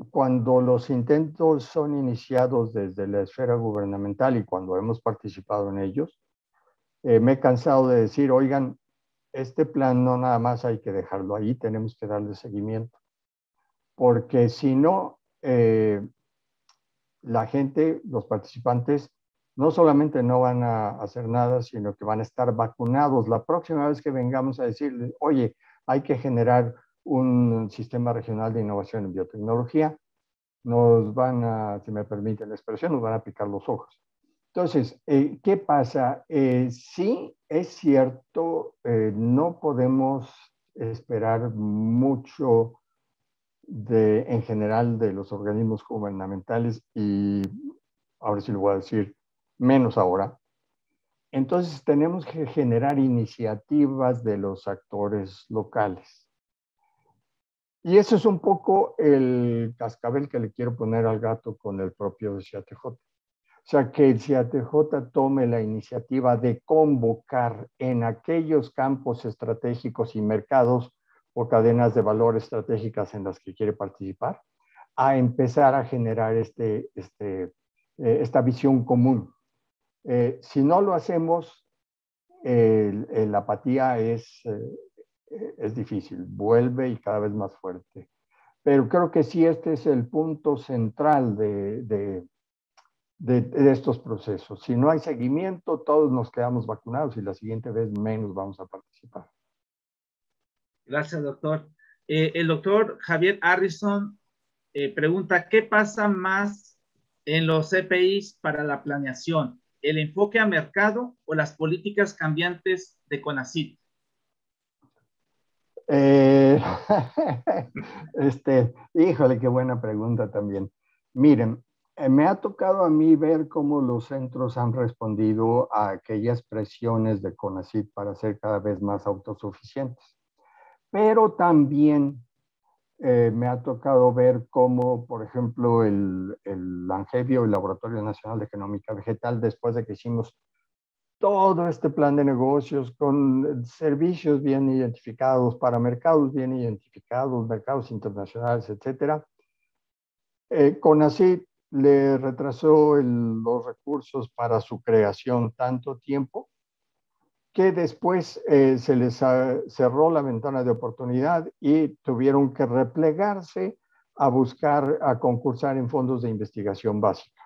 Cuando los intentos son iniciados desde la esfera gubernamental y cuando hemos participado en ellos, me he cansado de decir, oigan, este plan no nada más hay que dejarlo ahí, tenemos que darle seguimiento. Porque si no, la gente, los participantes, no solamente no van a hacer nada, sino que van a estar vacunados. La próxima vez que vengamos a decirles, oye, hay que generar un sistema regional de innovación en biotecnología, nos van a, si me permiten la expresión, nos van a picar los ojos. Entonces, ¿qué pasa? Sí, es cierto, no podemos esperar mucho en general de los organismos gubernamentales y ahora sí lo voy a decir, menos ahora. Entonces tenemos que generar iniciativas de los actores locales. Y eso es un poco el cascabel que le quiero poner al gato con el propio CIATJ. O sea, que el CIATJ tome la iniciativa de convocar en aquellos campos estratégicos y mercados o cadenas de valor estratégicas en las que quiere participar, a empezar a generar esta visión común. Si no lo hacemos, la apatía es difícil, vuelve y cada vez más fuerte. Pero creo que sí, este es el punto central de estos procesos. Si no hay seguimiento, todos nos quedamos vacunados y la siguiente vez menos vamos a participar. Gracias, doctor. El doctor Javier Harrison pregunta, ¿qué pasa más en los CPIs para la planeación? ¿El enfoque a mercado o las políticas cambiantes de CONACYT? Híjole, qué buena pregunta también. Miren, me ha tocado a mí ver cómo los centros han respondido a aquellas presiones de CONACYT para ser cada vez más autosuficientes. Pero también me ha tocado ver cómo, por ejemplo, el Langevio, el Laboratorio Nacional de Genómica Vegetal, después de que hicimos todo este plan de negocios con servicios bien identificados, para mercados bien identificados, mercados internacionales, etcétera, CONACYT le retrasó los recursos para su creación tanto tiempo que después se les cerró la ventana de oportunidad y tuvieron que replegarse a buscar, a concursar en fondos de investigación básica.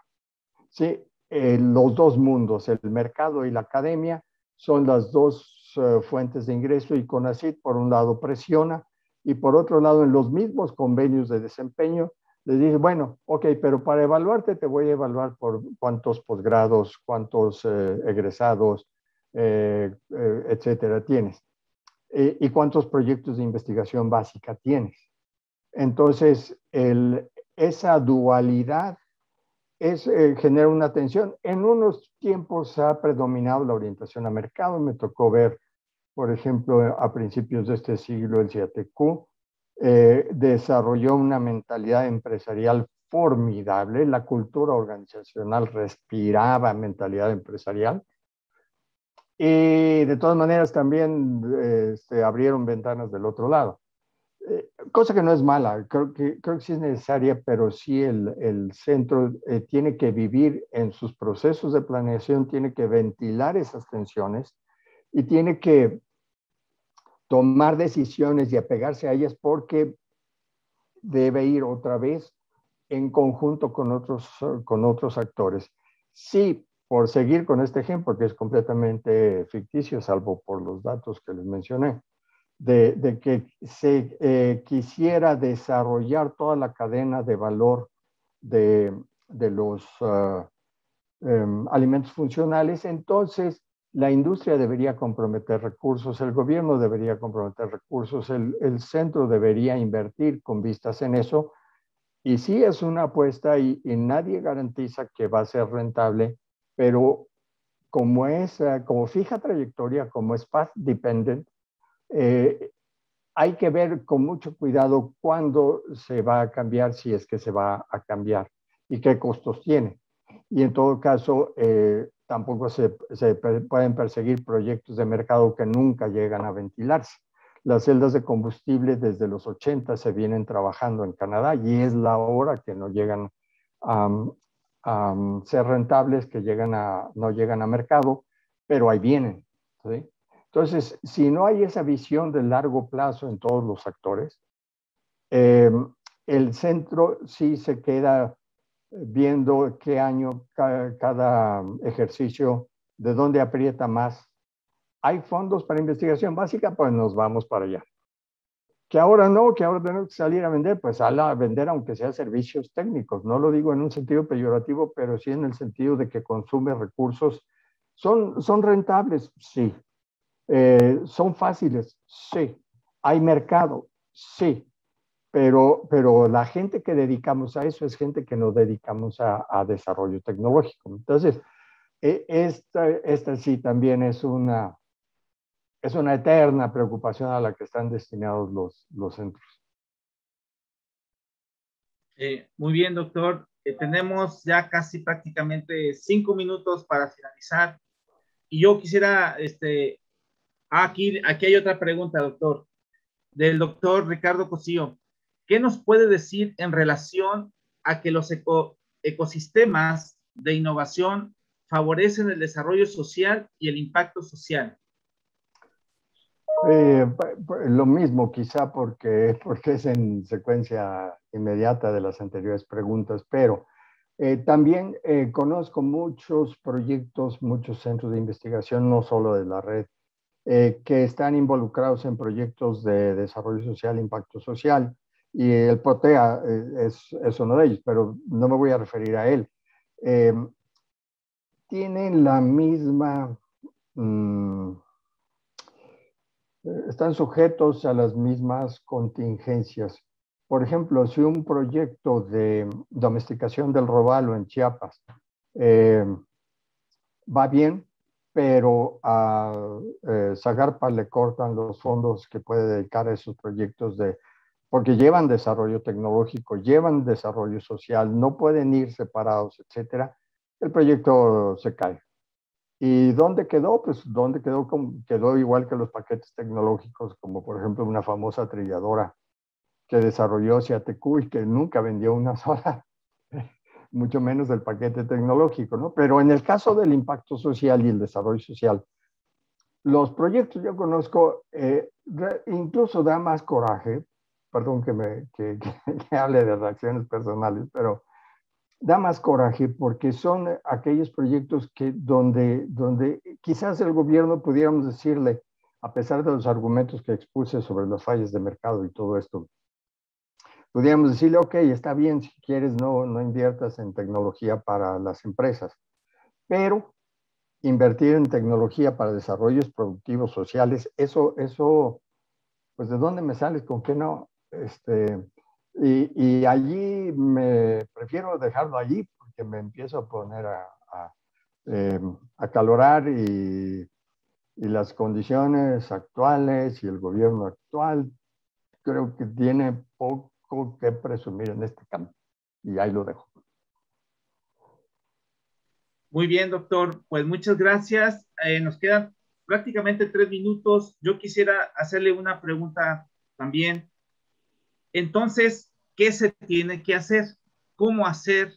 ¿Sí? Los dos mundos, el mercado y la academia, son las dos fuentes de ingreso y CONACYT, por un lado, presiona y por otro lado, en los mismos convenios de desempeño, les dice, bueno, ok, pero para evaluarte te voy a evaluar por cuántos posgrados, cuántos egresados, etcétera, tienes. Y cuántos proyectos de investigación básica tienes. Entonces, esa dualidad genera una tensión. En unos tiempos ha predominado la orientación a mercado. Me tocó ver, por ejemplo, a principios de este siglo, el CIATQ desarrolló una mentalidad empresarial formidable. La cultura organizacional respiraba mentalidad empresarial. Y de todas maneras también abrieron ventanas del otro lado. Cosa que no es mala, creo que sí es necesaria, pero sí el centro tiene que vivir en sus procesos de planeación, tiene que ventilar esas tensiones y tiene que tomar decisiones y apegarse a ellas, porque debe ir otra vez en conjunto con otros actores. Sí, por seguir con este ejemplo, que es completamente ficticio, salvo por los datos que les mencioné, de que se quisiera desarrollar toda la cadena de valor de los alimentos funcionales, entonces la industria debería comprometer recursos, el gobierno debería comprometer recursos, el centro debería invertir con vistas en eso. Y sí es una apuesta y nadie garantiza que va a ser rentable, pero como fija trayectoria, como es path dependent, hay que ver con mucho cuidado cuándo se va a cambiar, si es que se va a cambiar, y qué costos tiene. Y en todo caso, tampoco se pueden perseguir proyectos de mercado que nunca llegan a ventilarse. Las celdas de combustible desde los 80 se vienen trabajando en Canadá y es la hora que no llegan a ser rentables, que no llegan a mercado, pero ahí vienen, ¿sí? Entonces, si no hay esa visión de largo plazo en todos los actores, el centro sí se queda viendo qué año cada ejercicio, de dónde aprieta más. Hay fondos para investigación básica, pues nos vamos para allá. Que ahora no, que ahora tenemos que salir a vender, pues a vender aunque sea servicios técnicos. No lo digo en un sentido peyorativo, pero sí en el sentido de que consume recursos. ¿Son rentables? Sí. ¿Son fáciles? Sí. ¿Hay mercado? Sí. Pero la gente que dedicamos a eso es gente que nos dedicamos a desarrollo tecnológico. Entonces, esta sí también es una eterna preocupación a la que están destinados los centros. Muy bien, doctor. Tenemos ya casi prácticamente 5 minutos para finalizar. Y yo quisiera, aquí hay otra pregunta, doctor, del doctor Ricardo Cosío. ¿Qué nos puede decir en relación a que los ecosistemas de innovación favorecen el desarrollo social y el impacto social? Lo mismo, quizá porque es en secuencia inmediata de las anteriores preguntas, pero también conozco muchos proyectos, muchos centros de investigación, no solo de la red, que están involucrados en proyectos de desarrollo social, impacto social, y el POTEA es uno de ellos, pero no me voy a referir a él. Tienen la misma... están sujetos a las mismas contingencias. Por ejemplo, si un proyecto de domesticación del robalo en Chiapas va bien, pero a Zagarpa le cortan los fondos que puede dedicar a esos proyectos porque llevan desarrollo tecnológico, llevan desarrollo social, no pueden ir separados, etcétera, el proyecto se cae. ¿Y dónde quedó? Pues dónde quedó, quedó igual que los paquetes tecnológicos, como por ejemplo una famosa trilladora que desarrolló CIATQ y que nunca vendió una sola, mucho menos el paquete tecnológico, ¿no? Pero en el caso del impacto social y el desarrollo social, los proyectos yo conozco, incluso da más coraje, perdón que hable de reacciones personales, pero da más coraje porque son aquellos proyectos donde quizás el gobierno pudiéramos decirle, a pesar de los argumentos que expuse sobre las fallas de mercado y todo esto, pudiéramos decirle, ok, está bien, si quieres no inviertas en tecnología para las empresas, pero invertir en tecnología para desarrollos productivos sociales, eso, pues ¿de dónde me sales? ¿Con qué no? Y allí me prefiero dejarlo allí porque me empiezo a poner a calorar y las condiciones actuales y el gobierno actual creo que tiene poco que presumir en este campo. Y ahí lo dejo. Muy bien, doctor. Pues muchas gracias. Nos quedan prácticamente 3 minutos. Yo quisiera hacerle una pregunta también. Entonces, ¿qué se tiene que hacer? ¿Cómo hacer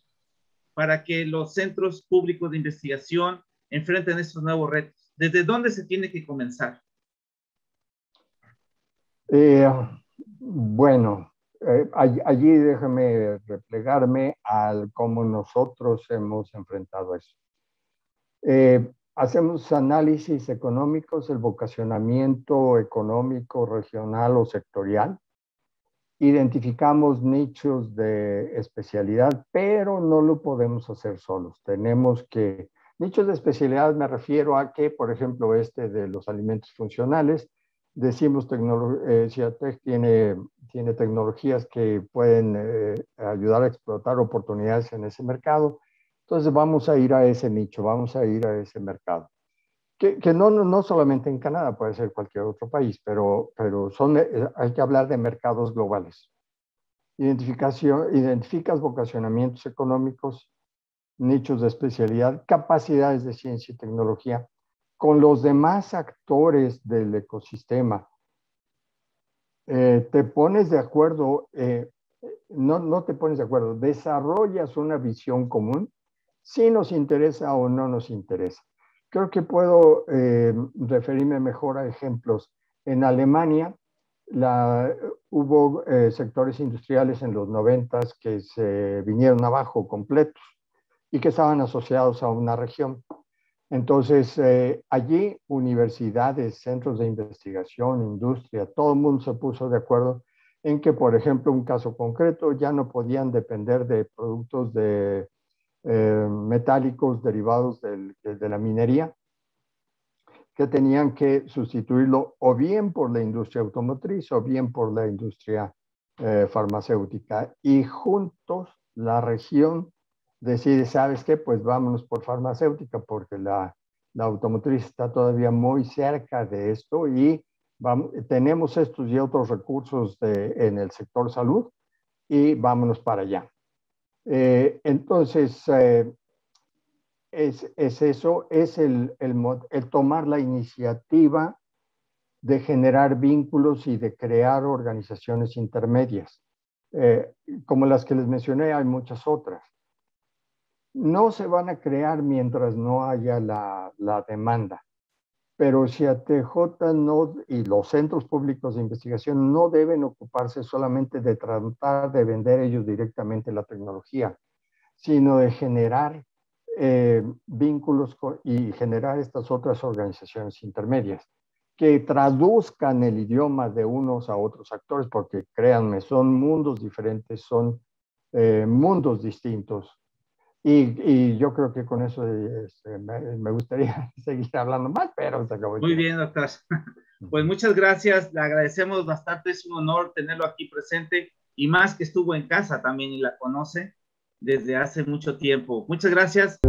para que los centros públicos de investigación enfrenten estos nuevos retos? ¿Desde dónde se tiene que comenzar? Bueno, allí déjame replegarme al cómo nosotros hemos enfrentado eso. Hacemos análisis económicos, el vocacionamiento económico regional o sectorial. Identificamos nichos de especialidad, pero no lo podemos hacer solos. Tenemos que, nichos de especialidad me refiero a que, por ejemplo, de los alimentos funcionales, decimos Ciatec tiene tecnologías que pueden ayudar a explotar oportunidades en ese mercado. Entonces vamos a ir a ese nicho, vamos a ir a ese mercado. Que no solamente en Canadá, puede ser cualquier otro país, pero hay que hablar de mercados globales. Identificas vocacionamientos económicos, nichos de especialidad, capacidades de ciencia y tecnología con los demás actores del ecosistema. Te pones de acuerdo, no te pones de acuerdo, desarrollas una visión común, si nos interesa o no nos interesa. Creo que puedo referirme mejor a ejemplos. En Alemania hubo sectores industriales en los 90s que se vinieron abajo completos y que estaban asociados a una región. Entonces, allí universidades, centros de investigación, industria, todo el mundo se puso de acuerdo en que, por ejemplo, un caso concreto, ya no podían depender de productos metálicos derivados de la minería, que tenían que sustituirlo o bien por la industria automotriz o bien por la industria farmacéutica. Y juntos la región decide, ¿sabes qué? Pues vámonos por farmacéutica porque la automotriz está todavía muy cerca de esto y tenemos estos y otros recursos en el sector salud y vámonos para allá. Entonces, es eso, es el tomar la iniciativa de generar vínculos y de crear organizaciones intermedias. Como las que les mencioné, hay muchas otras. No se van a crear mientras no haya la demanda, pero Ciatec y los centros públicos de investigación no deben ocuparse solamente de tratar de vender ellos directamente la tecnología, sino de generar vínculos y generar estas otras organizaciones intermedias que traduzcan el idioma de unos a otros actores, porque créanme, son mundos diferentes, son mundos distintos. Y yo creo que con eso me gustaría seguir hablando más, pero se acabó el Muy tiempo. bien, doctor. Pues muchas gracias, le agradecemos bastante, es un honor tenerlo aquí presente y más que estuvo en casa también y la conoce desde hace mucho tiempo. Muchas gracias.